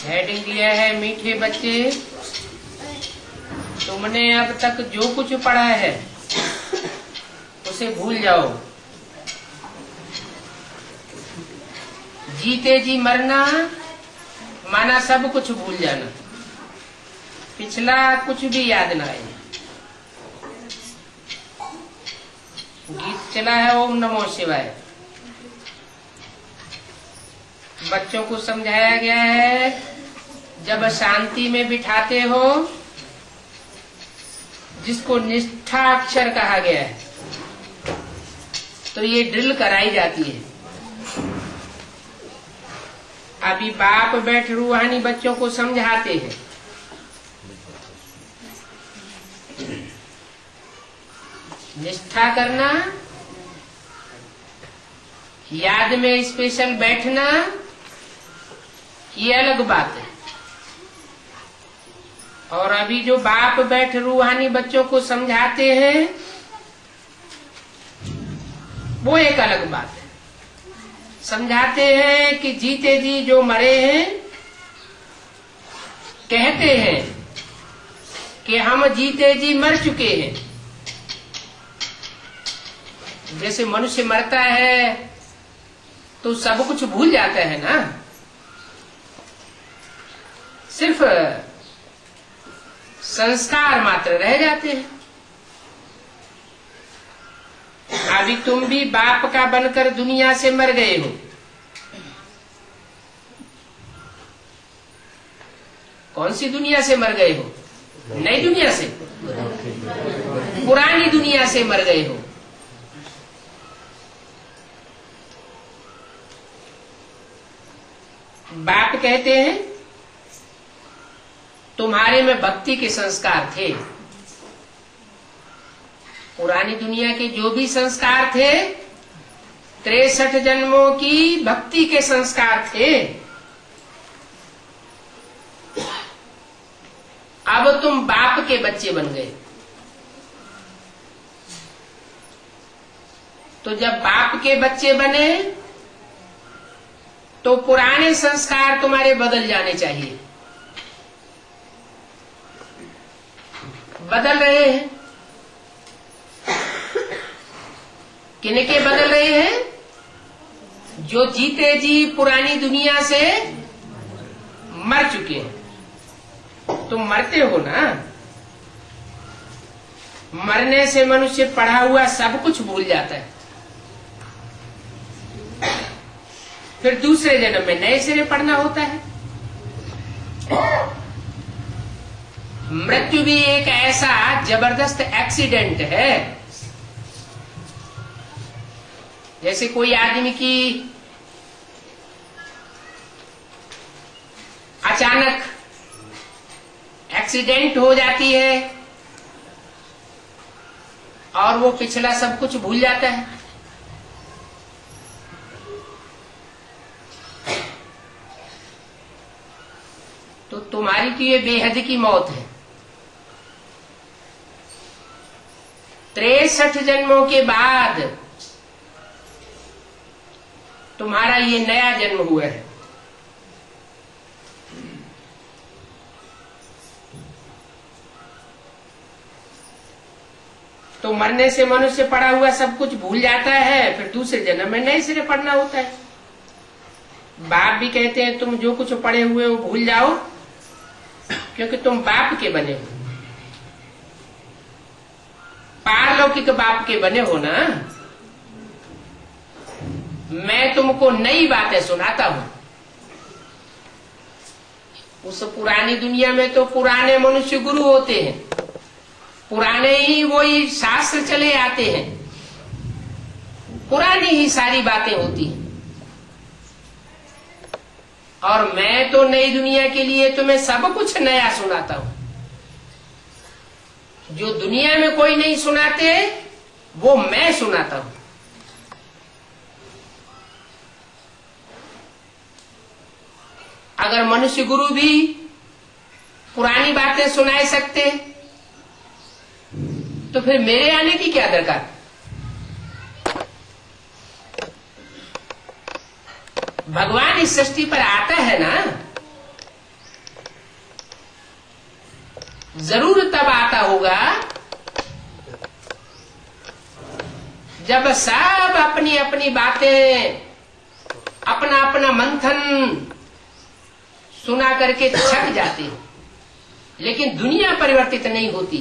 Heading दिया है मीठे बच्चे, तुमने अब तक जो कुछ पढ़ा है उसे भूल जाओ। जीते जी मरना माना सब कुछ भूल जाना, पिछला कुछ भी याद ना आए। गीत चला है ओम नमो शिवाय, बच्चों को समझाया गया है जब शांति में बिठाते हो, जिसको निष्ठा अक्षर कहा गया है, तो ये ड्रिल कराई जाती है। अभी बाप बैठ रूहानी बच्चों को समझाते हैं। निष्ठा करना, याद में स्पेशल बैठना, ये अलग बात है। और अभी जो बाप बैठ रूहानी बच्चों को समझाते हैं, वो एक अलग बात है। समझाते हैं कि जीते जी जो मरे हैं, कहते हैं कि हम जीते जी मर चुके हैं। जैसे मनुष्य मरता है तो सब कुछ भूल जाता है ना, सिर्फ संस्कार मात्र रह जाते हैं। अभी तुम भी बाप का बनकर दुनिया से मर गए हो। कौन सी दुनिया से मर गए हो? नई दुनिया से, पुरानी दुनिया से मर गए हो। बाप कहते हैं तुम्हारे में भक्ति के संस्कार थे। पुरानी दुनिया के जो भी संस्कार थे, 63 जन्मों की भक्ति के संस्कार थे। अब तुम बाप के बच्चे बन गए। तो जब बाप के बच्चे बने तो पुराने संस्कार तुम्हारे बदल जाने चाहिए। बदल रहे हैं। किनके बदल रहे हैं? जो जीते जी पुरानी दुनिया से मर चुके हैं। तुम मरते हो ना, मरने से मनुष्य पढ़ा हुआ सब कुछ भूल जाता है। फिर दूसरे जन्म में नए सिरे पढ़ना होता है। मृत्यु भी एक ऐसा जबरदस्त एक्सीडेंट है। जैसे कोई आदमी की अचानक एक्सीडेंट हो जाती है और वो पिछला सब कुछ भूल जाता है। तो तुम्हारी तो ये बेहद की मौत है। 63 जन्मों के बाद तुम्हारा ये नया जन्म हुआ है। तो मरने से मनुष्य पढ़ा हुआ सब कुछ भूल जाता है, फिर दूसरे जन्म में नए सिरे पढ़ना होता है। बाप भी कहते हैं तुम जो कुछ पढ़े हुए हो भूल जाओ, क्योंकि तुम बाप के बने हो, पारलौकिक बाप के बने हो ना। मैं तुमको नई बातें सुनाता हूं। उस पुरानी दुनिया में तो पुराने मनुष्य गुरु होते हैं, पुराने ही वही शास्त्र चले आते हैं, पुरानी ही सारी बातें होती हैं। और मैं तो नई दुनिया के लिए तुम्हें सब कुछ नया सुनाता हूं। जो दुनिया में कोई नहीं सुनाते वो मैं सुनाता हूं। अगर मनुष्य गुरु भी पुरानी बातें सुनाए सकते तो फिर मेरे आने की क्या दरकार? भगवान इस सृष्टि पर आता है ना, जरूर तब आता होगा जब सब अपनी अपनी बातें, अपना अपना मंथन सुना करके थक जाते हैं, लेकिन दुनिया परिवर्तित नहीं होती।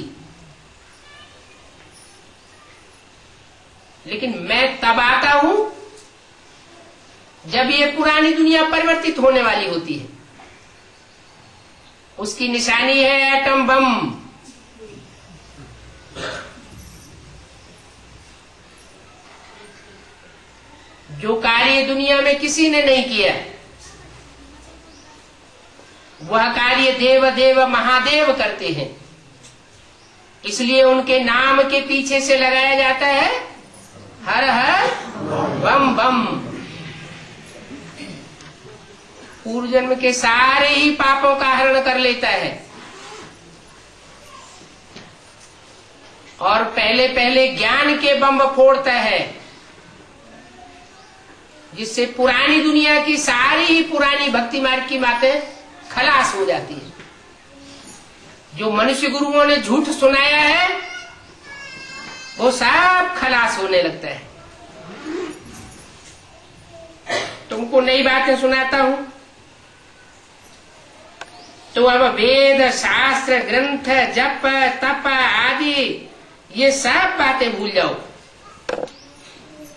लेकिन मैं तब आता हूं जब ये पुरानी दुनिया परिवर्तित होने वाली होती है। उसकी निशानी है एटम बम। जो कार्य दुनिया में किसी ने नहीं किया, वह कार्य देव देव महादेव करते हैं। इसलिए उनके नाम के पीछे से लगाया जाता है हर हर बम बम। पूर्व जन्म के सारे ही पापों का हरण कर लेता है और पहले पहले ज्ञान के बम फोड़ता है, जिससे पुरानी दुनिया की सारी ही पुरानी भक्ति मार्ग की बातें खलास हो जाती है। जो मनुष्य गुरुओं ने झूठ सुनाया है वो सब खलास होने लगता है। तुमको नई बातें सुनाता हूं तो अब वेद शास्त्र ग्रंथ जप तप आदि ये सब बातें भूल जाओ।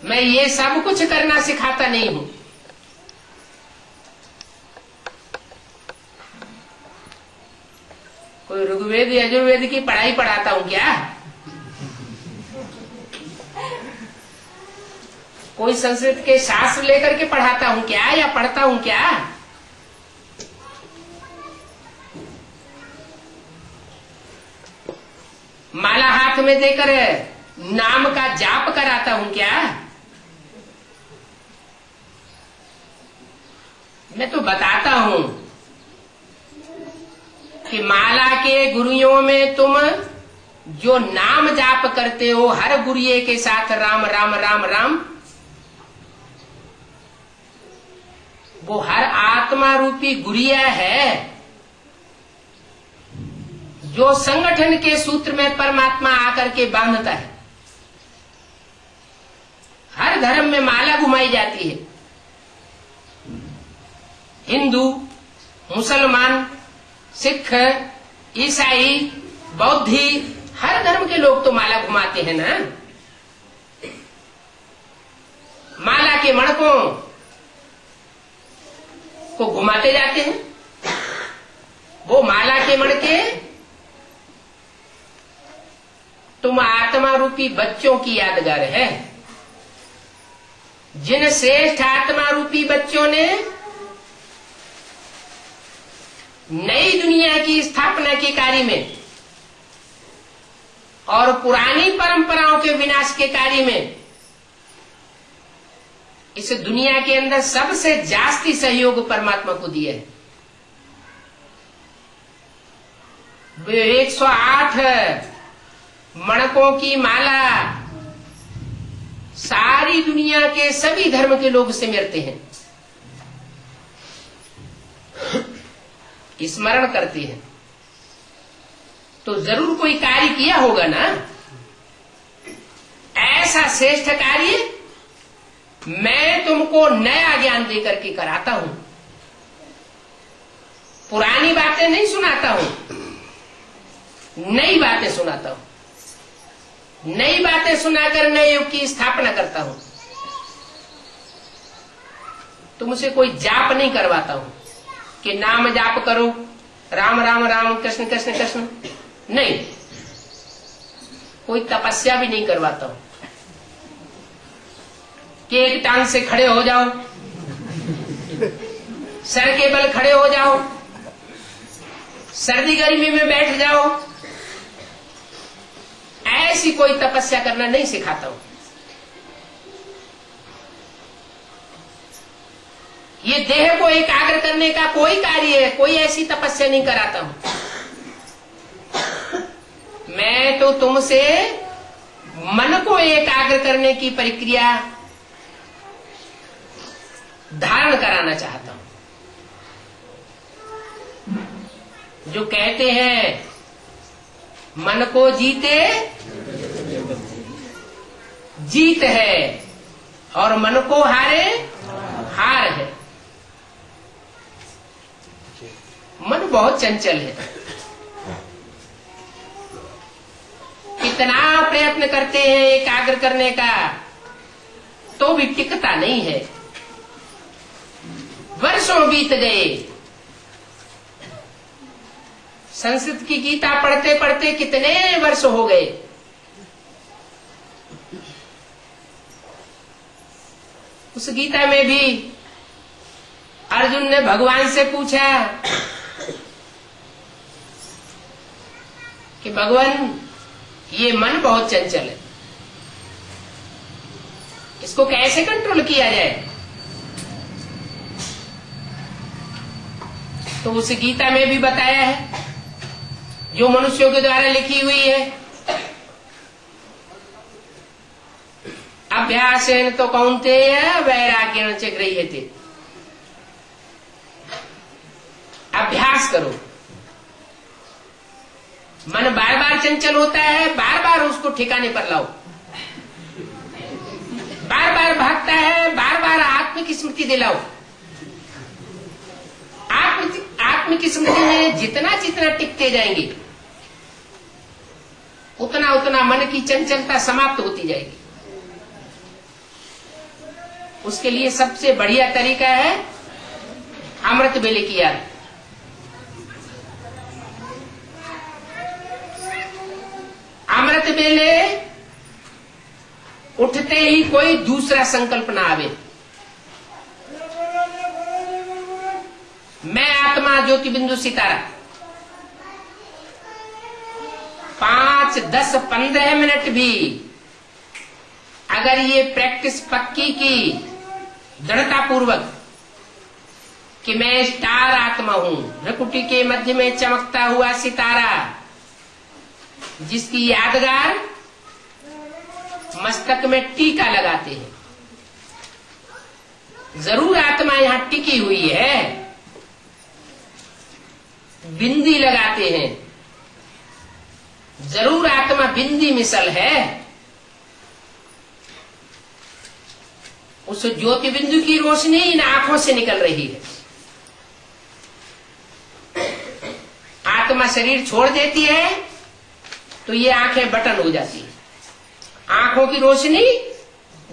मैं ये सब कुछ करना सिखाता नहीं हूं। कोई ऋग्वेद यजुर्वेद की पढ़ाई पढ़ाता हूं क्या? कोई संस्कृत के शास्त्र लेकर के पढ़ाता हूं क्या, या पढ़ता हूं क्या? माला हाथ में देकर नाम का जाप कराता हूं क्या? मैं तो बताता हूं कि माला के गुरुओं में तुम जो नाम जाप करते हो हर गुरुए के साथ राम राम राम राम, वो हर आत्मा रूपी गुरिया है जो संगठन के सूत्र में परमात्मा आकर के बांधता है। हर धर्म में माला घुमाई जाती है। हिंदू, मुसलमान, सिख, ईसाई, बौद्धि, हर धर्म के लोग तो माला घुमाते हैं ना। माला के मणकों को घुमाते जाते हैं। वो माला के मणके तुम आत्मा रूपी बच्चों की यादगार है। जिन श्रेष्ठ आत्मा रूपी बच्चों ने नई दुनिया की स्थापना के कार्य में और पुरानी परंपराओं के विनाश के कार्य में इस दुनिया के अंदर सबसे जास्ती सहयोग परमात्मा को दिया है। 108 मणकों की माला सारी दुनिया के सभी धर्म के लोग सिमरते हैं, स्मरण करते हैं। तो जरूर कोई कार्य किया होगा ना। ऐसा श्रेष्ठ कार्य मैं तुमको नया ज्ञान देकर के कराता हूं। पुरानी बातें नहीं सुनाता हूं, नई बातें सुनाता हूं। नई बातें सुनाकर नए युग की स्थापना करता हूं। तुमसे कोई जाप नहीं करवाता हूं कि नाम जाप करो, राम राम राम कृष्ण कृष्ण कृष्ण। नहीं, कोई तपस्या भी नहीं करवाता हूं कि एक टांग से खड़े हो जाओ, सर के बल खड़े हो जाओ, सर्दी गर्मी में बैठ जाओ। ऐसी कोई तपस्या करना नहीं सिखाता हूं। ये देह को एकाग्र करने का कोई कार्य है, कोई ऐसी तपस्या नहीं कराता हूं। मैं तो तुमसे मन को एकाग्र करने की प्रक्रिया धारण कराना चाहता हूं। जो कहते हैं मन को जीते जीत है और मन को हारे हार है। मन बहुत चंचल है, कितना प्रयत्न करते हैं एकाग्र करने का तो भी टिकता नहीं है। वर्षों बीत गए, संस्कृत की गीता पढ़ते पढ़ते कितने वर्ष हो गए। उस गीता में भी अर्जुन ने भगवान से पूछा कि भगवान ये मन बहुत चंचल है, इसको कैसे कंट्रोल किया जाए। तो उस गीता में भी बताया है जो मनुष्यों के द्वारा लिखी हुई है। अभ्यासेन तो कौन्तेय वैराग्येण च गृह्यते। अभ्यास करो। मन बार बार चंचल होता है, बार बार उसको ठिकाने पर लाओ। बार बार भागता है, बार बार आत्म की स्मृति दिलाओ। आत्म की स्मृति में जितना जितना टिकते जाएंगे उतना उतना मन की चंचलता समाप्त होती जाएगी। उसके लिए सबसे बढ़िया तरीका है अमृत वेले की याद। अमृत वेले उठते ही कोई दूसरा संकल्प ना आवे। मैं आत्मा ज्योति बिंदु सितारा 5, 10, 15 मिनट भी अगर ये प्रैक्टिस पक्की की दृढ़ता पूर्वक कि मैं स्टार आत्मा हूं, भ्रकुटी के मध्य में चमकता हुआ सितारा जिसकी यादगार मस्तक में टीका लगाते हैं। जरूर आत्मा यहां टिकी हुई है, बिंदी लगाते हैं, जरूर आत्मा बिंदी मिसल है। उस ज्योति बिंदु की रोशनी इन आंखों से निकल रही है। आत्मा शरीर छोड़ देती है तो ये आंखें बटन हो जाती है, आंखों की रोशनी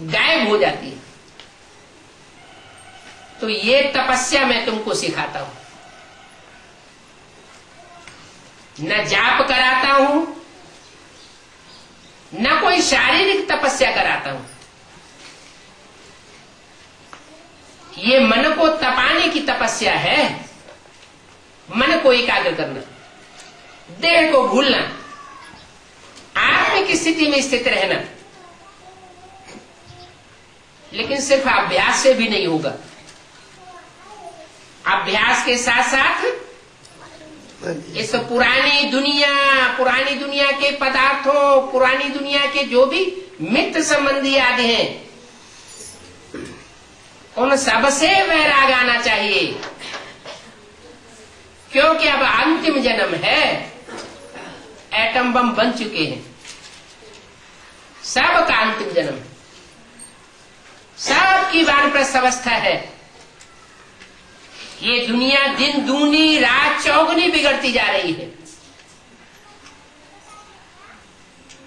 गायब हो जाती है। तो ये तपस्या मैं तुमको सिखाता हूं। न जाप कराता हूं, न कोई शारीरिक तपस्या कराता हूं। ये मन को तपाने की तपस्या है। मन को एकाग्र करना, देह को भूलना, आत्म की स्थिति में स्थित रहना। लेकिन सिर्फ अभ्यास से भी नहीं होगा। अभ्यास के साथ साथ इस पुरानी दुनिया के पदार्थों, पुरानी दुनिया के जो भी मित्र संबंधी आदि हैं, उन सबसे वैराग आना चाहिए। क्योंकि अब अंतिम जन्म है, एटम बम बन चुके हैं, सबका अंतिम जन्म है, सबकी वानप्रस्थ अवस्था है। ये दुनिया दिन दूनी रात चौगुनी बिगड़ती जा रही है,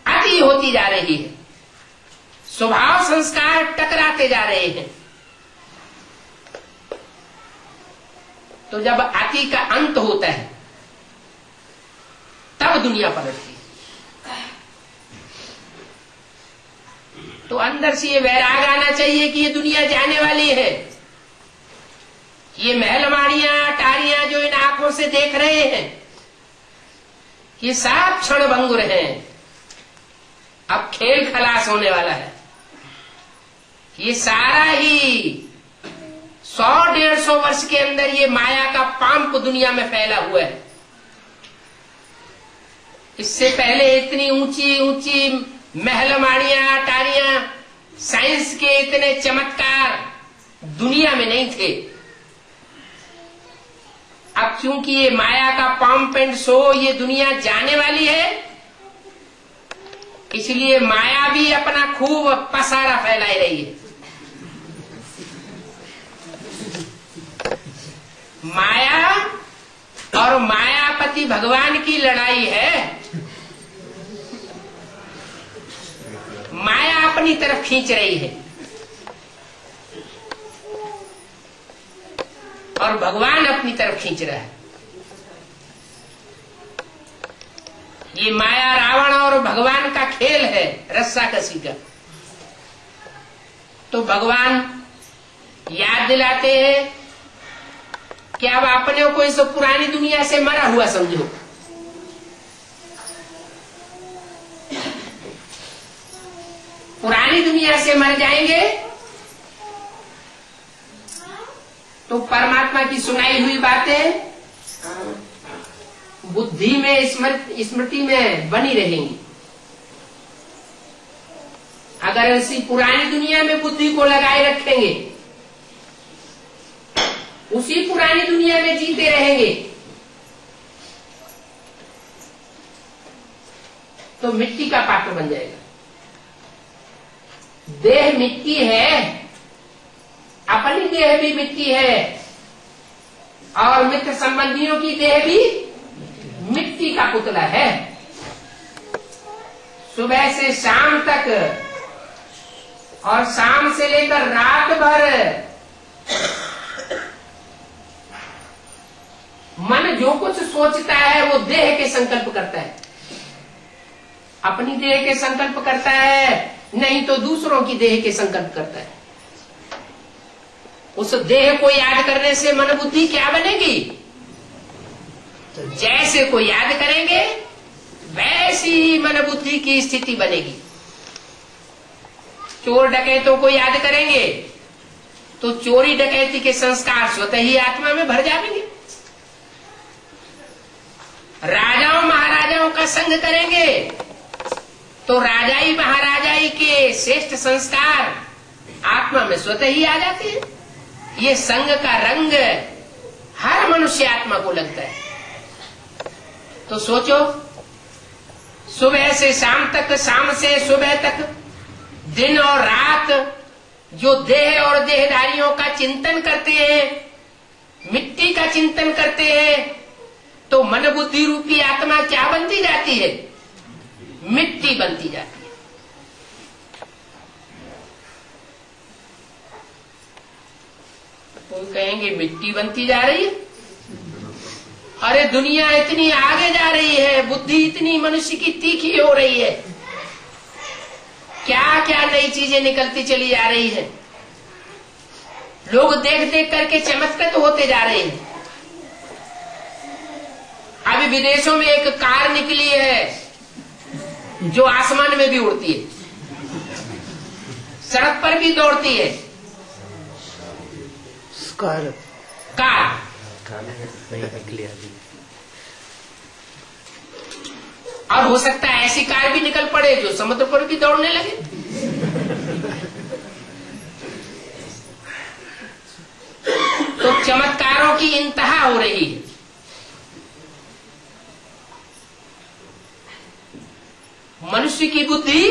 अति होती जा रही है, स्वभाव संस्कार टकराते जा रहे हैं। तो जब अति का अंत होता है तब दुनिया पलटती है। तो अंदर से ये वैराग आना चाहिए कि ये दुनिया जाने वाली है। ये महलमाड़ियां अटारियां जो इन आंखों से देख रहे हैं, ये सब क्षण भंगुर हैं। अब खेल खलास होने वाला है। ये सारा ही 100-150 वर्ष के अंदर ये माया का पांप दुनिया में फैला हुआ है। इससे पहले इतनी ऊंची ऊंची महलमाड़ियां अटारियां, साइंस के इतने चमत्कार, दुनिया में नहीं थे। अब क्योंकि ये माया का पंप एंड शो, ये दुनिया जाने वाली है, इसलिए माया भी अपना खूब पसारा फैलाई रही है। माया और मायापति भगवान की लड़ाई है। माया अपनी तरफ खींच रही है और भगवान अपनी तरफ खींच रहा है। ये माया रावण और भगवान का खेल है, रस्सा कसी का। तो भगवान याद दिलाते हैं कि अब अपने को इस पुरानी दुनिया से मरा हुआ समझो। पुरानी दुनिया से मर जाएंगे तो परमात्मा की सुनाई हुई बातें बुद्धि में, स्मृति में बनी रहेंगी। अगर इसी पुरानी दुनिया में बुद्धि को लगाए रखेंगे, उसी पुरानी दुनिया में जीते रहेंगे, तो मिट्टी का पात्र बन जाएगा। देह मिट्टी है, अपनी देह भी मिट्टी है और मित्र संबंधियों की देह भी मिट्टी का पुतला है। सुबह से शाम तक और शाम से लेकर रात भर मन जो कुछ सोचता है वो देह के संकल्प करता है। अपनी देह के संकल्प करता है, नहीं तो दूसरों की देह के संकल्प करता है। उस देह को याद करने से मन बुद्धि क्या बनेगी? तो जैसे को याद करेंगे वैसी ही मन बुद्धि की स्थिति बनेगी। चोर डकैतों को याद करेंगे तो चोरी डकैती के संस्कार स्वतः ही आत्मा में भर जाएंगे। राजाओं महाराजाओं का संग करेंगे तो राजाई महाराजाई के श्रेष्ठ संस्कार आत्मा में स्वतः ही आ जाते हैं। ये संग का रंग हर मनुष्य आत्मा को लगता है। तो सोचो, सुबह से शाम तक, शाम से सुबह तक, दिन और रात जो देह और देहधारियों का चिंतन करते हैं, मिट्टी का चिंतन करते हैं, तो मन बुद्धि रूपी आत्मा क्या बनती जाती है? मिट्टी बनती जाती है। तो कहेंगे मिट्टी बनती जा रही है। अरे दुनिया इतनी आगे जा रही है, बुद्धि इतनी मनुष्य की तीखी हो रही है, क्या क्या नई चीजें निकलती चली जा रही है। लोग देख देख करके चमत्कृत होते जा रहे हैं। अभी विदेशों में एक कार निकली है जो आसमान में भी उड़ती है, सड़क पर भी दौड़ती है। कार निकली अभी। और हो सकता है ऐसी कार भी निकल पड़े जो समुद्र पर भी दौड़ने लगे। तो चमत्कारों की इंतहा हो रही है। मनुष्य की बुद्धि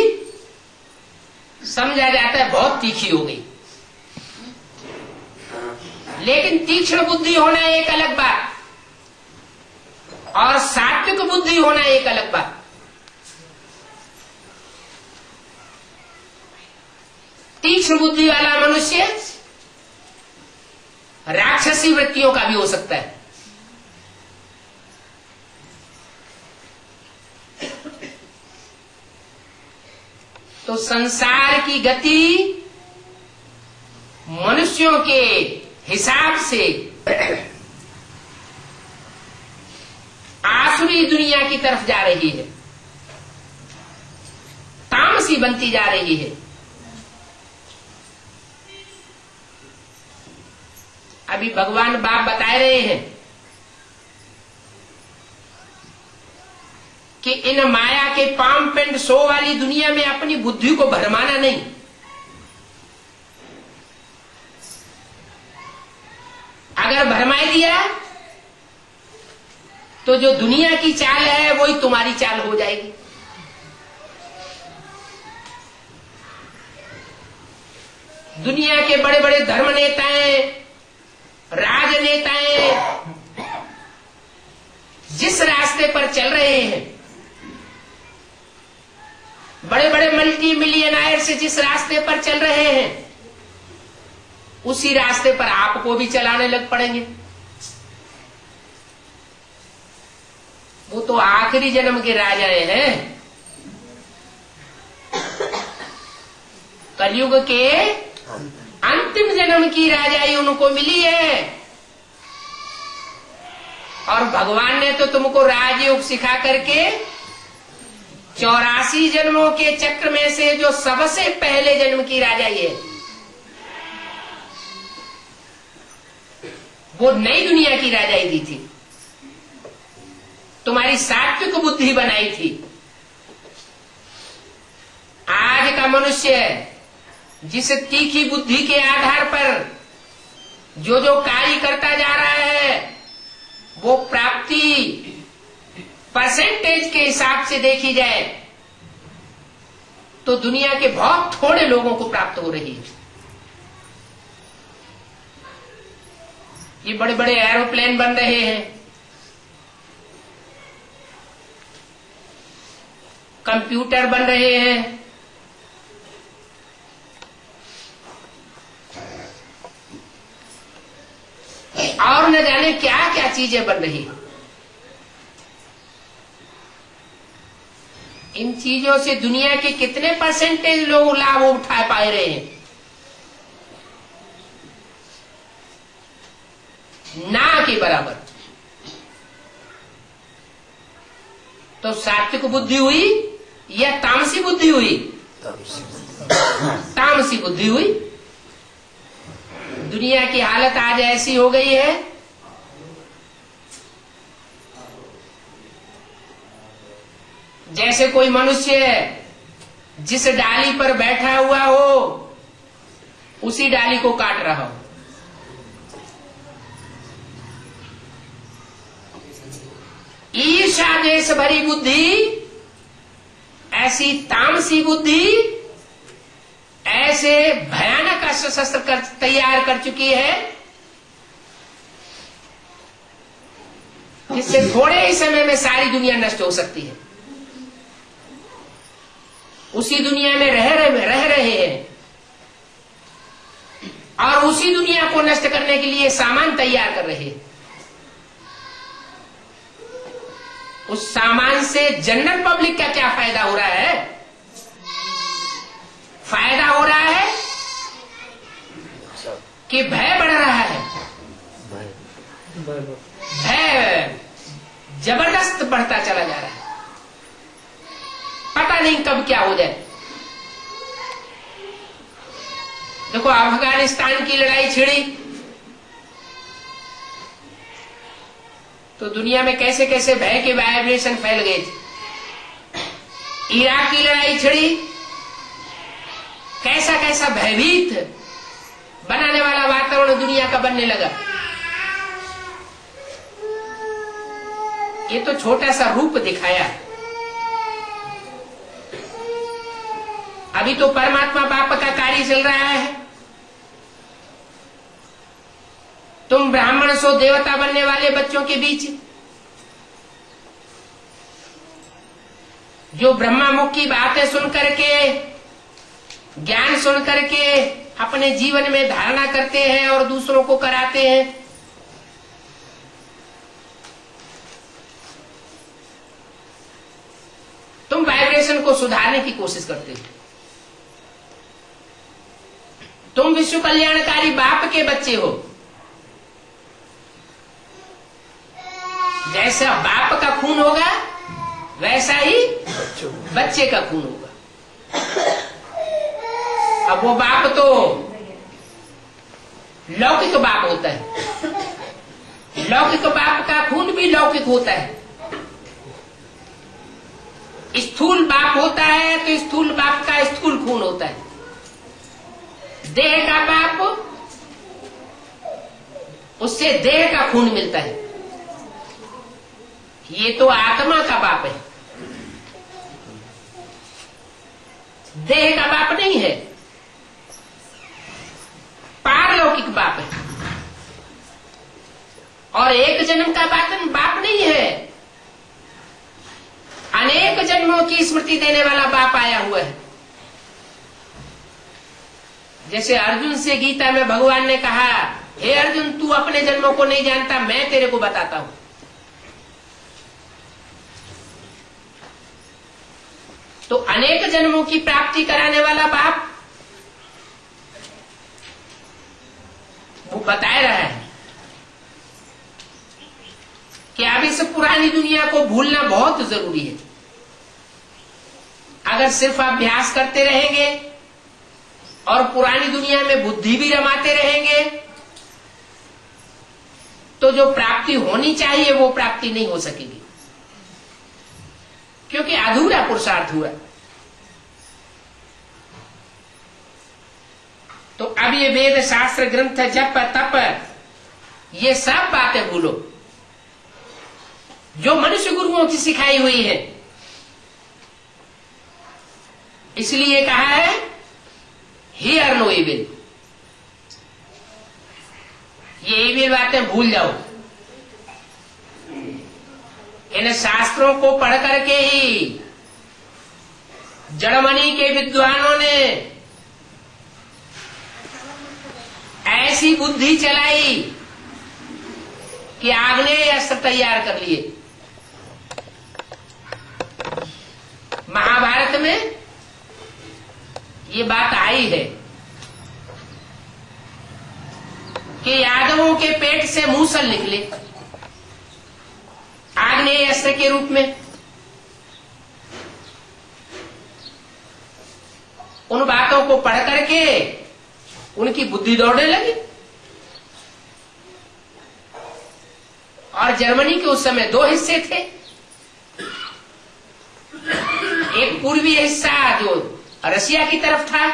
समझा जाता है बहुत तीखी हो गई, लेकिन तीक्ष्ण बुद्धि होना एक अलग बात और सात्विक बुद्धि होना एक अलग बात। तीक्ष्ण बुद्धि वाला मनुष्य राक्षसी वृत्तियों का भी हो सकता है। तो संसार की गति मनुष्यों के हिसाब से आसुरी दुनिया की तरफ जा रही है, तामसी बनती जा रही है। अभी भगवान बाप बता रहे हैं कि इन माया के पाम पेंड शो वाली दुनिया में अपनी बुद्धि को भरमाना नहीं। अगर भरमाई दिया तो जो दुनिया की चाल है वही तुम्हारी चाल हो जाएगी। दुनिया के बड़े बड़े धर्म नेताएं, राजनेताएं जिस रास्ते पर चल रहे हैं, बड़े बड़े मल्टी मिलियनायर से जिस रास्ते पर चल रहे हैं, उसी रास्ते पर आपको भी चलाने लग पड़ेंगे। वो तो आखिरी जन्म के राजाएं हैं, कलयुग के अंतिम जन्म की राजाई उनको मिली है। और भगवान ने तो तुमको राजयोग सिखा करके 84 जन्मों के चक्र में से जो सबसे पहले जन्म की राजाई है, वो नई दुनिया की राजाई दी थी, तुम्हारी सात्विक बुद्धि बनाई थी। आज का मनुष्य जिस तीखी बुद्धि के आधार पर जो जो कार्य करता जा रहा है, वो प्राप्ति परसेंटेज के हिसाब से देखी जाए तो दुनिया के बहुत थोड़े लोगों को प्राप्त हो रही है। ये बड़े बड़े एरोप्लेन बन रहे हैं, कंप्यूटर बन रहे हैं, और न जाने क्या क्या चीजें बन रही हैं। इन चीजों से दुनिया के कितने परसेंटेज लोग लाभ उठा पा रहे हैं? ना के बराबर। तो सात्विक बुद्धि हुई या तामसी बुद्धि हुई? तामसी बुद्धि हुई। दुनिया की हालत आज ऐसी हो गई है, जैसे कोई मनुष्य जिस डाली पर बैठा हुआ हो उसी डाली को काट रहा हो। ईर्ष्या द्वेष भरी बुद्धि, ऐसी तामसी बुद्धि ऐसे भयानक अस्त्र शस्त्र तैयार कर चुकी है, जिससे थोड़े ही समय में सारी दुनिया नष्ट हो सकती है। उसी दुनिया में रह रहे हैं और उसी दुनिया को नष्ट करने के लिए सामान तैयार कर रहे हैं। उस सामान से जनरल पब्लिक का क्या फायदा हो रहा है? फायदा हो रहा है कि भय बढ़ रहा है। भय जबरदस्त बढ़ता चला जा रहा है, पता नहीं कब क्या हो जाए। देखो अफगानिस्तान की लड़ाई छिड़ी तो दुनिया में कैसे कैसे भय के वाइब्रेशन फैल गए थे। इराक की लड़ाई छिड़ी, कैसा कैसा भयभीत बनाने वाला वातावरण दुनिया का बनने लगा। ये तो छोटा सा रूप दिखाया, अभी तो परमात्मा बाप का कार्य चल रहा है। तुम ब्राह्मण सो देवता बनने वाले बच्चों के बीच जो ब्रह्मा मुख की बातें सुन करके, ज्ञान सुन करके अपने जीवन में धारणा करते हैं और दूसरों को कराते हैं। तुम वाइब्रेशन को सुधारने की कोशिश करते हो। तुम विश्व कल्याणकारी बाप के बच्चे हो। जैसा बाप का खून होगा वैसा ही बच्चे का खून होगा। अब वो बाप तो लौकिक बाप होता है, लौकिक बाप का खून भी लौकिक होता है। स्थूल बाप होता है तो स्थूल बाप का स्थूल खून होता है। देह का बाप उससे देह का खून मिलता है। ये तो आत्मा का बाप है, देह का बाप नहीं है, पारलौकिक बाप है। और एक जन्म का बाप नहीं है, अनेक जन्मों की स्मृति देने वाला बाप आया हुआ है। जैसे अर्जुन से गीता में भगवान ने कहा, हे अर्जुन तू अपने जन्मों को नहीं जानता, मैं तेरे को बताता हूं। तो अनेक जन्मों की प्राप्ति कराने वाला बाप वो बता रहा है कि अब इस पुरानी दुनिया को भूलना बहुत जरूरी है। अगर सिर्फ अभ्यास करते रहेंगे और पुरानी दुनिया में बुद्धि भी रमाते रहेंगे तो जो प्राप्ति होनी चाहिए वो प्राप्ति नहीं हो सकेगी, क्योंकि अधूरा पुरुषार्थ हुआ। तो अब ये वेद शास्त्र ग्रंथ जप तप ये सब बातें भूलो जो मनुष्य गुरुओं की सिखाई हुई है। इसलिए कहा है हियर नो इविल, ये इविल बातें भूल जाओ। इन शास्त्रों को पढ़ करके ही जर्मनी के विद्वानों ने ऐसी बुद्धि चलाई कि आग्नेय अस्त्र तैयार कर लिए। महाभारत में ये बात आई है कि यादवों के पेट से मूसल निकले आग्नेय अस्त्र के रूप में। उन बातों को पढ़ करके उनकी बुद्धि दौड़ने लगी। और जर्मनी के उस समय दो हिस्से थे, एक पूर्वी हिस्सा जो रशिया की तरफ था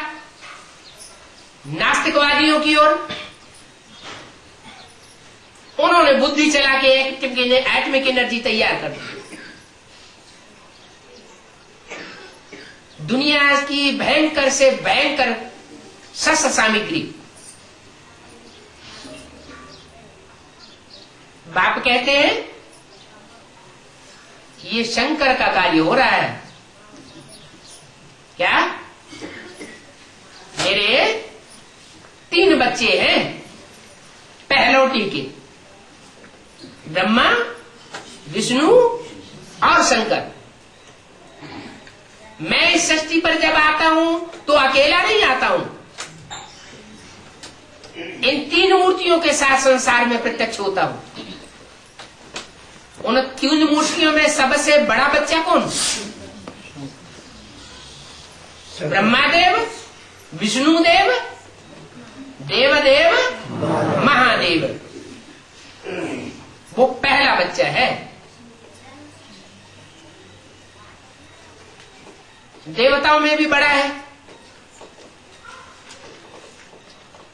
नास्तिकवादियों की ओर, उन्होंने बुद्धि चला के एटॉमिक एनर्जी तैयार कर दी। दुनिया की भयंकर से भयंकर शस्त्र सामग्री। बाप कहते हैं ये शंकर का कार्य हो रहा है। क्या? मेरे 3 बच्चे हैं पहलौटी के, ब्रह्मा विष्णु और शंकर। मैं इस सृष्टि पर जब आता हूं तो अकेला नहीं आता हूं, इन 3 मूर्तियों के साथ संसार में प्रत्यक्ष होता हूं। उन 3 मूर्तियों में सबसे बड़ा बच्चा कौन? ब्रह्मादेव, विष्णुदेव, देवदेव, महादेव। वो पहला बच्चा है। देवताओं में भी बड़ा है।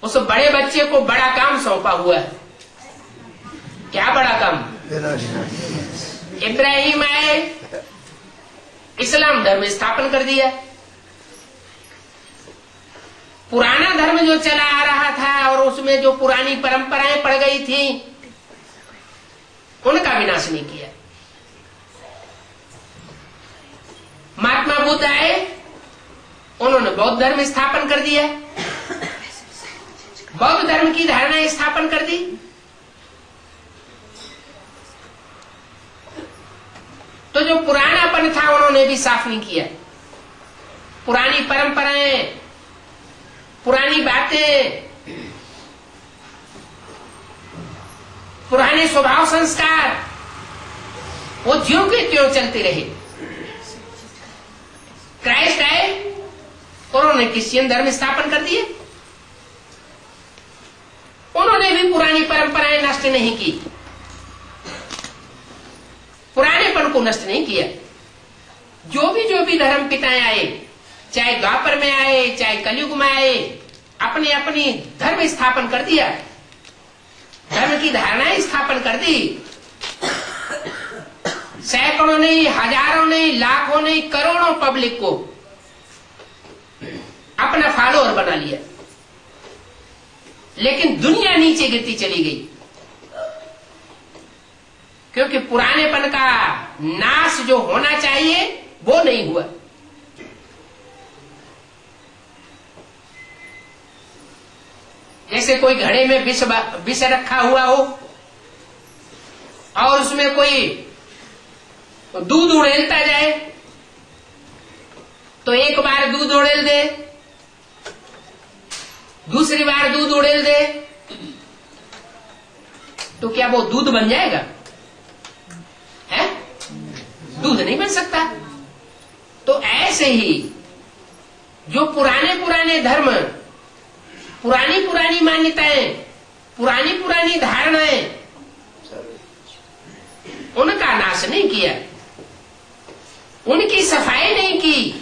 उस बड़े बच्चे को बड़ा काम सौंपा हुआ है। क्या बड़ा काम? इब्राहिम आए, इस्लाम धर्म स्थापन कर दिया। पुराना धर्म जो चला आ रहा था और उसमें जो पुरानी परंपराएं पड़ गई थी उनका विनाश नहीं किया। महात्मा बुद्ध आए, उन्होंने बौद्ध धर्म स्थापन कर दिया, बौद्ध धर्म की धारणा स्थापन कर दी। तो जो पुरानापन था उन्होंने भी साफ नहीं किया। पुरानी परंपराएं, पुरानी बातें, पुराने स्वभाव संस्कार वो ज्यों के त्यों चलते रहे। क्राइस्ट आए, उन्होंने क्रिश्चियन धर्म स्थापन कर दिए। उन्होंने भी पुरानी परंपराएं नष्ट नहीं की, पुरानेपन को नष्ट नहीं किया। जो भी धर्म पिताएं आए, चाहे द्वापर में आए चाहे कलयुग में आए, अपने अपनी धर्म स्थापन कर दिया। धर्म की धारणाएं स्थापन कर दी। सैकड़ों नहीं, हजारों नहीं, लाखों नहीं, करोड़ों पब्लिक को अपना फॉलोअर बना लिया, लेकिन दुनिया नीचे गिरती चली गई, क्योंकि पुरानेपन का नाश जो होना चाहिए वो नहीं हुआ। जैसे कोई घड़े में विष रखा हुआ हो और उसमें कोई दूध उड़ेलता जाए, तो एक बार दूध उड़ेल दे, दूसरी बार दूध उड़ेल दे, तो क्या वो दूध बन जाएगा? है? दूध नहीं बन सकता। तो ऐसे ही जो पुराने पुराने धर्म, पुरानी पुरानी मान्यताएं, पुरानी पुरानी धारणाएं, उनका नाश नहीं किया, उनकी सफाई नहीं की,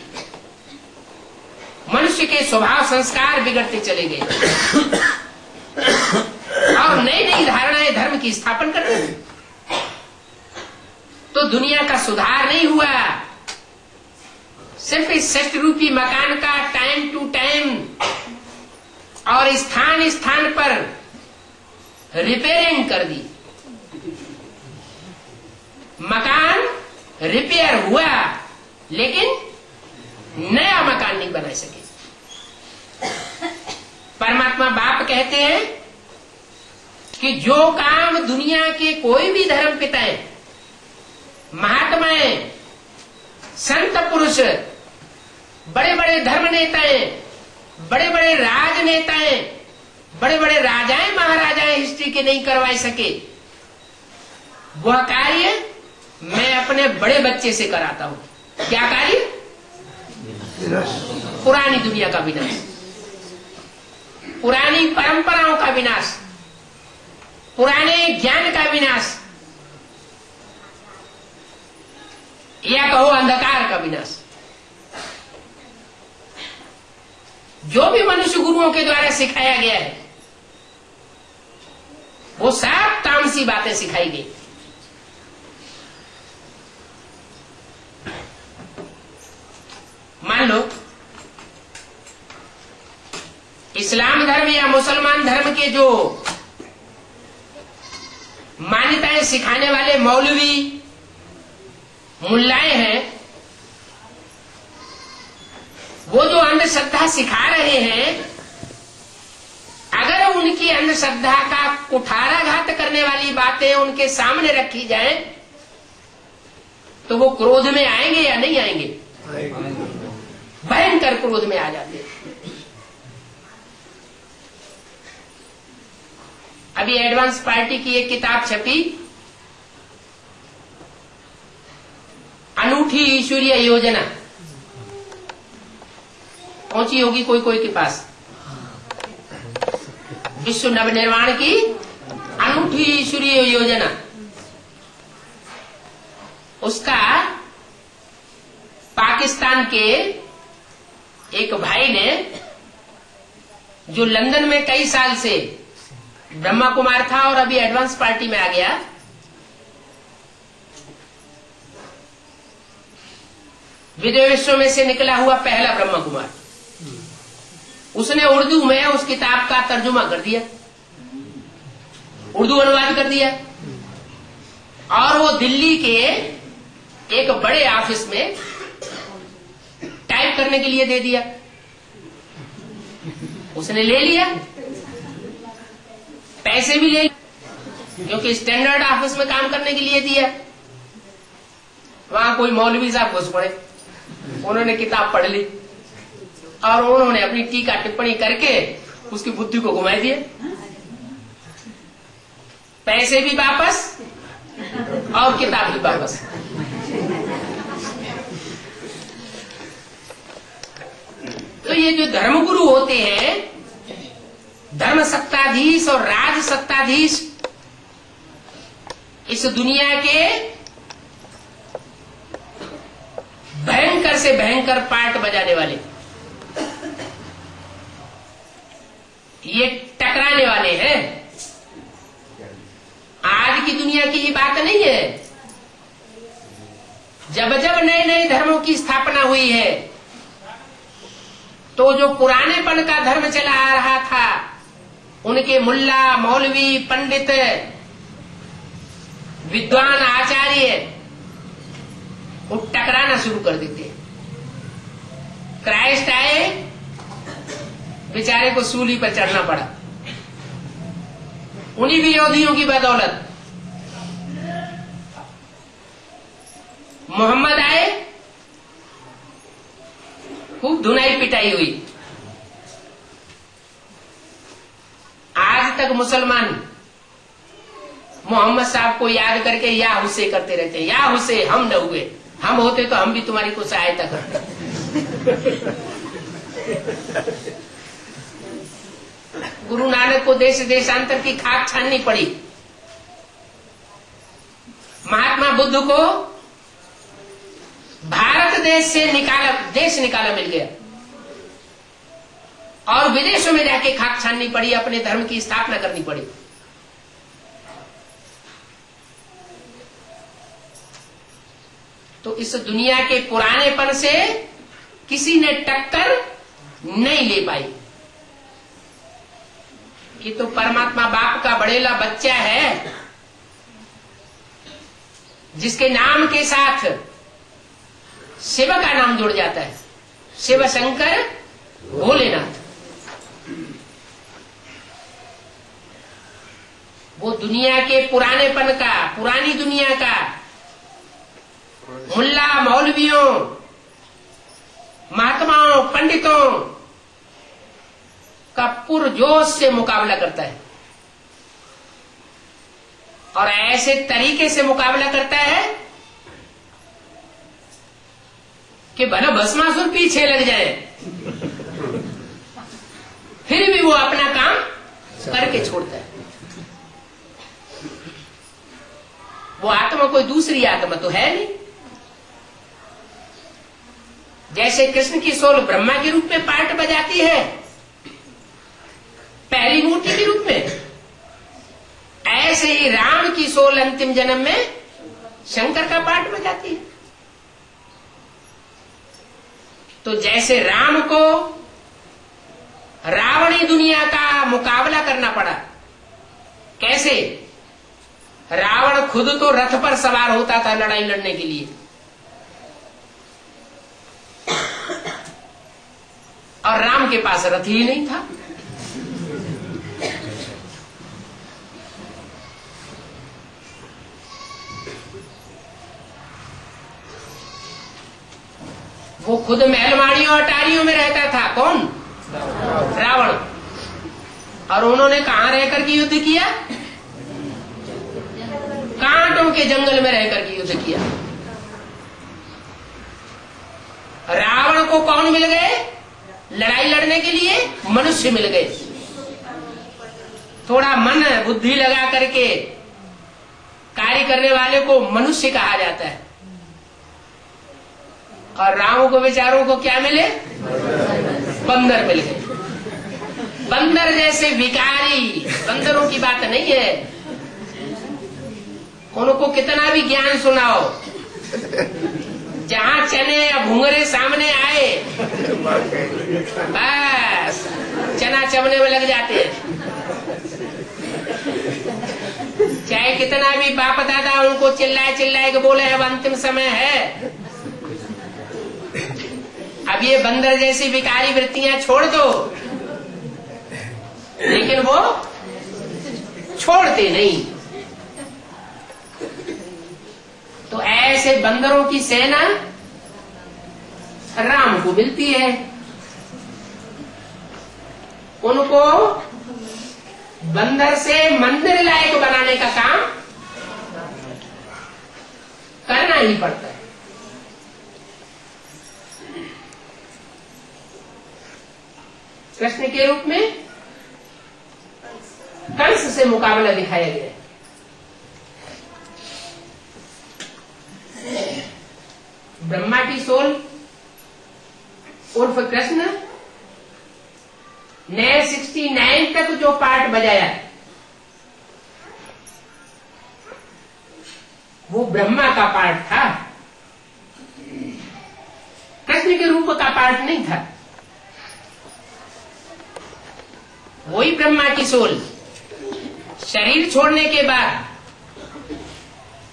मनुष्य के स्वभाव संस्कार बिगड़ते चले गए और नई नई धारणाएं धर्म की स्थापन करते थे, तो दुनिया का सुधार नहीं हुआ। सिर्फ इस सत्य रूपी मकान का टाइम टू टाइम और स्थान स्थान पर रिपेयरिंग कर दी। मकान रिपेयर हुआ, लेकिन नया मकान नहीं बना सके। परमात्मा बाप कहते हैं कि जो काम दुनिया के कोई भी धर्म पिताएं, महात्माएं, संत पुरुष, बड़े बड़े धर्म नेताएं, बड़े बड़े राजनेताएं, बड़े बड़े राजाएं महाराजाएं हिस्ट्री के नहीं करवा सके, वह कार्य मैं अपने बड़े बच्चे से कराता हूं। क्या कार्य? पुरानी दुनिया का विनाश, पुरानी परंपराओं का विनाश, पुराने ज्ञान का विनाश, या कहो अंधकार का विनाश। जो भी मनुष्य गुरुओं के द्वारा सिखाया गया है वो सब तामसी बातें सिखाई गई। मान लो इस्लाम धर्म या मुसलमान धर्म के जो मान्यताएं सिखाने वाले मौलवी मुल्लाएं हैं, वो जो अंधश्रद्धा सिखा रहे हैं, अगर उनकी अंधश्रद्धा का कुठाराघात करने वाली बातें उनके सामने रखी जाएं, तो वो क्रोध में आएंगे या नहीं आएंगे? भयंकर क्रोध में आ जाते हैं। अभी एडवांस पार्टी की एक किताब छपी, अनूठी ईश्वरीय योजना, पहुंची होगी कोई कोई के पास। विश्व नवनिर्माण की अनूठी ईश्वरीय योजना, उसका पाकिस्तान के एक भाई ने, जो लंदन में कई साल से ब्रह्मा कुमार था और अभी एडवांस पार्टी में आ गया, विदेशों में से निकला हुआ पहला ब्रह्मा कुमार, उसने उर्दू में उस किताब का तर्जुमा कर दिया, उर्दू अनुवाद कर दिया, और वो दिल्ली के एक बड़े ऑफिस में टाइप करने के लिए दे दिया। उसने ले लिया, पैसे भी ले, क्योंकि स्टैंडर्ड ऑफिस में काम करने के लिए दिया। वहां कोई मौलवी साहब घुस पड़े, उन्होंने किताब पढ़ ली और उन्होंने अपनी टीका टिप्पणी करके उसकी बुद्धि को घुमा दिया। पैसे भी वापस और किताब भी वापस। तो ये जो धर्मगुरु होते हैं, धर्म सत्ताधीश और राज सत्ताधीश, इस दुनिया के भयंकर से भयंकर पार्ट बजाने वाले, ये टकराने वाले हैं। दुनिया की ही बात नहीं है। जब जब नए नए धर्मों की स्थापना हुई है तो जो पुरानेपन का धर्म चला आ रहा था, उनके मुल्ला, मौलवी, पंडित, विद्वान, आचार्य वो टकराना शुरू कर देते। क्राइस्ट आए, बेचारे को सूली पर चढ़ना पड़ा, उन्हीं विरोधियों की बदौलत। मोहम्मद आए, खूब धुनाई पिटाई हुई। आज तक मुसलमान मोहम्मद साहब को याद करके या हुस्से करते रहते हैं, या हुस्से हम न हुए, हम होते तो हम भी तुम्हारी को सहायता करते। गुरु नानक को देश देशांतर की खाक छाननी पड़ी। महात्मा बुद्ध को भारत देश से निकाला मिल गया और विदेशों में जाके खाक छाननी पड़ी, अपने धर्म की स्थापना करनी पड़ी। तो इस दुनिया के पुरानेपन से किसी ने टक्कर नहीं ले पाई। कि तो परमात्मा बाप का बड़ेला बच्चा है, जिसके नाम के साथ शिव का नाम जुड़ जाता है, शिव शंकर भोलेनाथ। वो दुनिया के पुरानेपन का, पुरानी दुनिया का मुल्ला, मौलवियों, महात्माओं, पंडितों का पुरजोश से मुकाबला करता है और ऐसे तरीके से मुकाबला करता है कि भला भस्मासुर पीछे लग जाए, फिर भी वो अपना काम करके छोड़ता है। वो आत्मा कोई दूसरी आत्मा तो है नहीं। जैसे कृष्ण की सोल ब्रह्मा के रूप में पार्ट बजाती है, पहली मूर्ति के रूप में, ऐसे ही राम की सोल अंतिम जन्म में शंकर का पार्ट बजाती है। तो जैसे राम को रावणी दुनिया का मुकाबला करना पड़ा, कैसे? रावण खुद तो रथ पर सवार होता था लड़ाई लड़ने के लिए, और राम के पास रथ ही नहीं था। वो खुद महलमाड़ियों और अटारियों में रहता था। कौन? रावण। और उन्होंने कहां रहकर के युद्ध किया? कांटों के जंगल में रहकर के युद्ध किया। रावण को कौन मिल गए लड़ाई लड़ने के लिए? मनुष्य मिल गए। थोड़ा मन बुद्धि लगा करके कार्य करने वाले को मनुष्य कहा जाता है। और राम को बेचारों को क्या मिले? बंदर मिल गए। बंदर जैसे विकारी, बंदरों की बात नहीं है। उनको कितना भी ज्ञान सुनाओ, जहां चने या भूंगरे सामने आए बस चना चबने में लग जाते हैं। चाहे कितना भी बाप दादा उनको चिल्लाए चिल्लाए के बोले अब अंतिम समय है, अब ये बंदर जैसी विकारी वृत्तियां छोड़ दो, लेकिन वो छोड़ते नहीं। तो ऐसे बंदरों की सेना राम को मिलती है। उनको बंदर से मंदिर लायक बनाने का काम करना ही पड़ता है। कृष्ण के रूप में कंस से मुकाबला दिखाया गया है। ब्रह्मा की सोल उर्फ कृष्ण ने 69 तक जो पार्ट बजाया, वो ब्रह्मा का पार्ट था, कृष्ण के रूप का पार्ट नहीं था। वही ब्रह्मा की सोल शरीर छोड़ने के बाद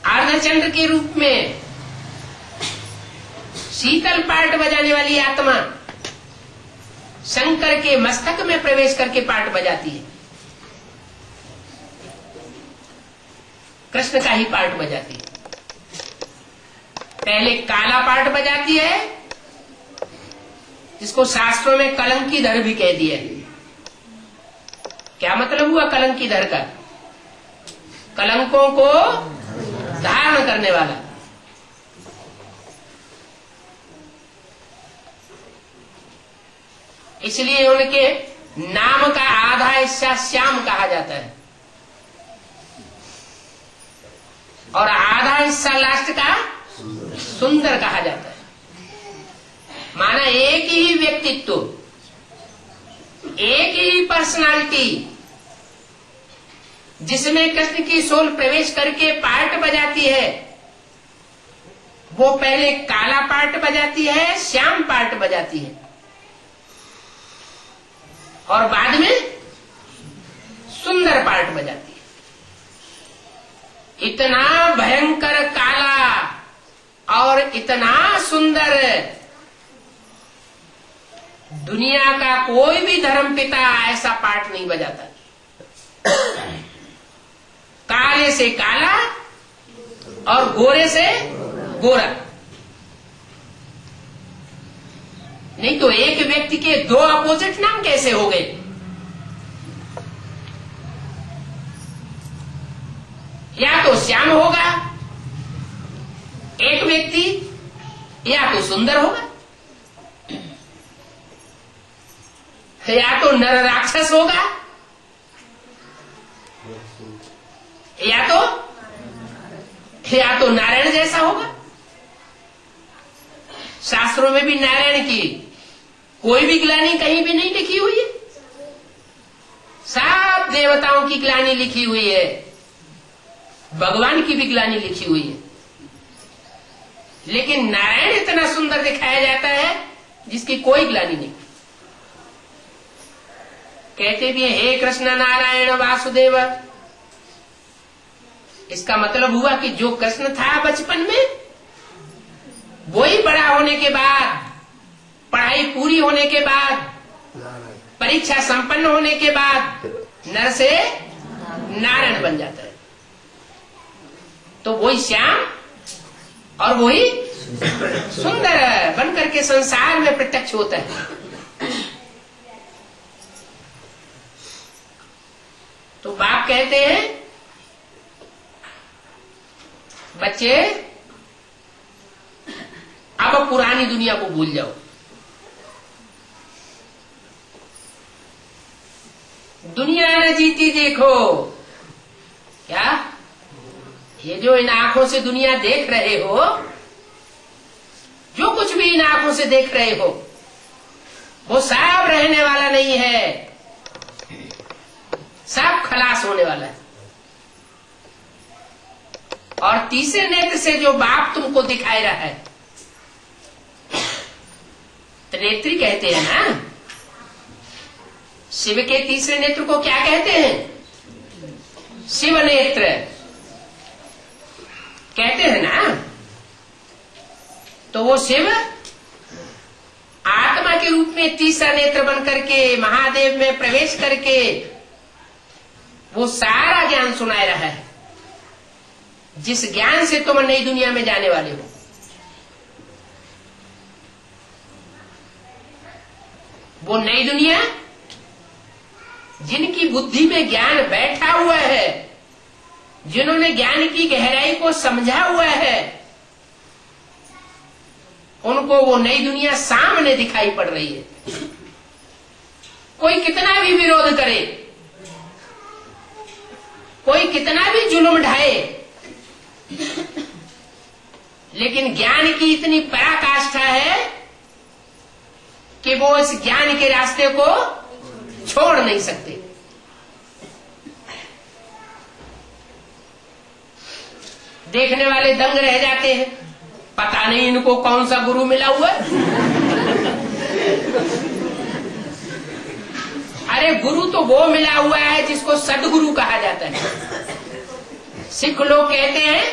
अर्धचंद्र के रूप में शीतल पार्ट बजाने वाली आत्मा शंकर के मस्तक में प्रवेश करके पार्ट बजाती है, कृष्ण का ही पार्ट बजाती है। पहले काला पार्ट बजाती है, जिसको शास्त्रों में कलंकीधर भी कह दिया है। क्या मतलब हुआ कलंकीधर का? कलंकों को धारण करने वाला। इसलिए उनके नाम का आधा हिस्सा श्याम कहा जाता है और आधा हिस्सा लास्ट का सुंदर कहा जाता है। माना एक ही व्यक्तित्व, एक ही पर्सनालिटी, जिसमें कृष्ण की सोल प्रवेश करके पार्ट बजाती है, वो पहले काला पार्ट बजाती है, श्याम पार्ट बजाती है और बाद में सुंदर पार्ट बजाती है। इतना भयंकर काला और इतना सुंदर दुनिया का कोई भी धर्म पिता ऐसा पार्ट नहीं बजाता। काले से काला और गोरे से गोरा। नहीं तो एक व्यक्ति के दो अपोजिट नाम कैसे हो गए? या तो श्याम होगा एक व्यक्ति, या तो सुंदर होगा, या तो नर राक्षस होगा, या तो नारायण जैसा होगा। शास्त्रों में भी नारायण की कोई भी ग्लानि कहीं भी नहीं लिखी हुई है, सब देवताओं की ग्लानि लिखी हुई है, भगवान की भी ग्लानि लिखी हुई है। लेकिन नारायण इतना सुंदर दिखाया जाता है जिसकी कोई ग्लानि नहीं। कहते भी हे कृष्ण नारायण वासुदेव। इसका मतलब हुआ कि जो कृष्ण था बचपन में, वही बड़ा होने के बाद, पढ़ाई पूरी होने के बाद, परीक्षा संपन्न होने के बाद नर से नारायण बन जाता है। तो वही श्याम और वही सुंदर बन करके संसार में प्रत्यक्ष होता है। तो बाप कहते हैं बच्चे अब पुरानी दुनिया को भूल जाओ, दुनिया न जीती देखो। क्या ये जो इन आंखों से दुनिया देख रहे हो, जो कुछ भी इन आंखों से देख रहे हो, वो सब रहने वाला नहीं है, सब खलास होने वाला है। और तीसरे नेत्र से जो बाप तुमको दिखाई रहा है, त्रिनेत्री कहते हैं ना। शिव के तीसरे नेत्र को क्या कहते हैं? शिव नेत्र कहते हैं ना। तो वो शिव आत्मा के रूप में तीसरा नेत्र बन करके महादेव में प्रवेश करके वो सारा ज्ञान सुनाए रहा है, जिस ज्ञान से तुम नई दुनिया में जाने वाले हो। वो नई दुनिया जिनकी बुद्धि में ज्ञान बैठा हुआ है, जिन्होंने ज्ञान की गहराई को समझा हुआ है, उनको वो नई दुनिया सामने दिखाई पड़ रही है। कोई कितना भी विरोध करे, कोई कितना भी जुल्म ढाए, लेकिन ज्ञान की इतनी पराकाष्ठा है कि वो इस ज्ञान के रास्ते को छोड़ नहीं सकते। देखने वाले दंग रह जाते हैं, पता नहीं इनको कौन सा गुरु मिला हुआ है। अरे गुरु तो वो मिला हुआ है जिसको सदगुरु कहा जाता है। सिख लोग कहते हैं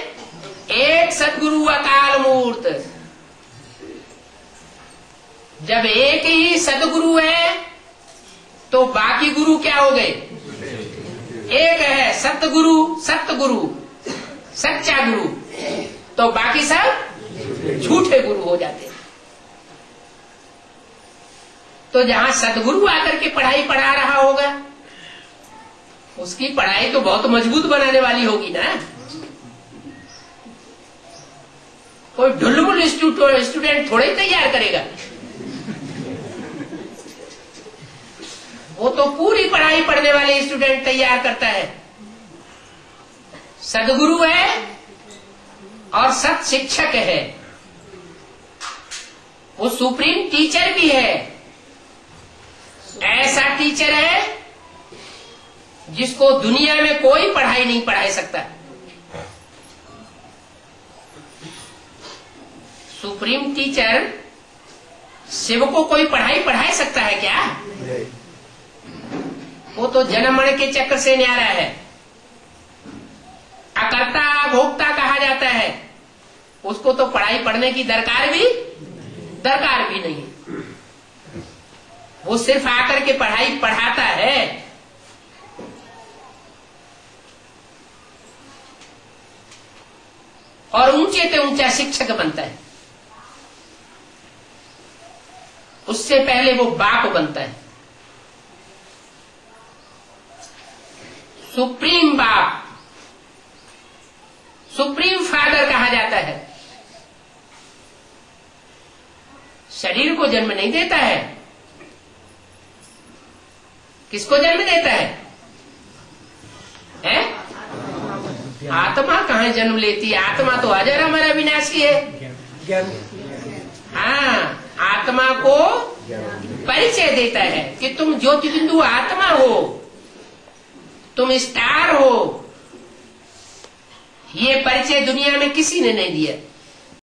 एक सदगुरु अकाल मूर्त। जब एक ही सदगुरु है तो बाकी गुरु क्या हो गए? एक है सतगुरु, सतगुरु, सच्चा गुरु, तो बाकी सब झूठे गुरु हो जाते हैं। तो जहां सदगुरु आकर के पढ़ाई पढ़ा रहा होगा, उसकी पढ़ाई तो बहुत मजबूत बनाने वाली होगी ना। कोई ढुलमुल स्टूडेंट थोड़े ही तैयार करेगा, वो तो पूरी पढ़ाई पढ़ने वाले स्टूडेंट तैयार करता है। सदगुरु है और सत शिक्षक है, वो सुप्रीम टीचर भी है। ऐसा टीचर है जिसको दुनिया में कोई पढ़ाई नहीं पढ़ा सकता। सुप्रीम टीचर शिव को कोई पढ़ाई पढ़ा सकता है क्या? वो तो जन्ममरण के चक्र से न्यारा है। अकर्ता भोक्ता कहा जाता है, उसको तो पढ़ाई पढ़ने की दरकार भी नहीं। वो सिर्फ आकर के पढ़ाई पढ़ाता है। और ऊंचे से ऊंचा शिक्षक बनता है। उससे पहले वो बाप बनता है, सुप्रीम बाप, सुप्रीम फादर कहा जाता है। शरीर को जन्म नहीं देता है, किसको जन्म देता है? आत्मा कहाँ जन्म लेती है? आत्मा तो अजर अमर अविनाशी है। हाँ, आत्मा को परिचय देता है कि तुम ज्योति बिंदु आत्मा हो, तुम स्टार हो। ये परिचय दुनिया में किसी ने नहीं दिया।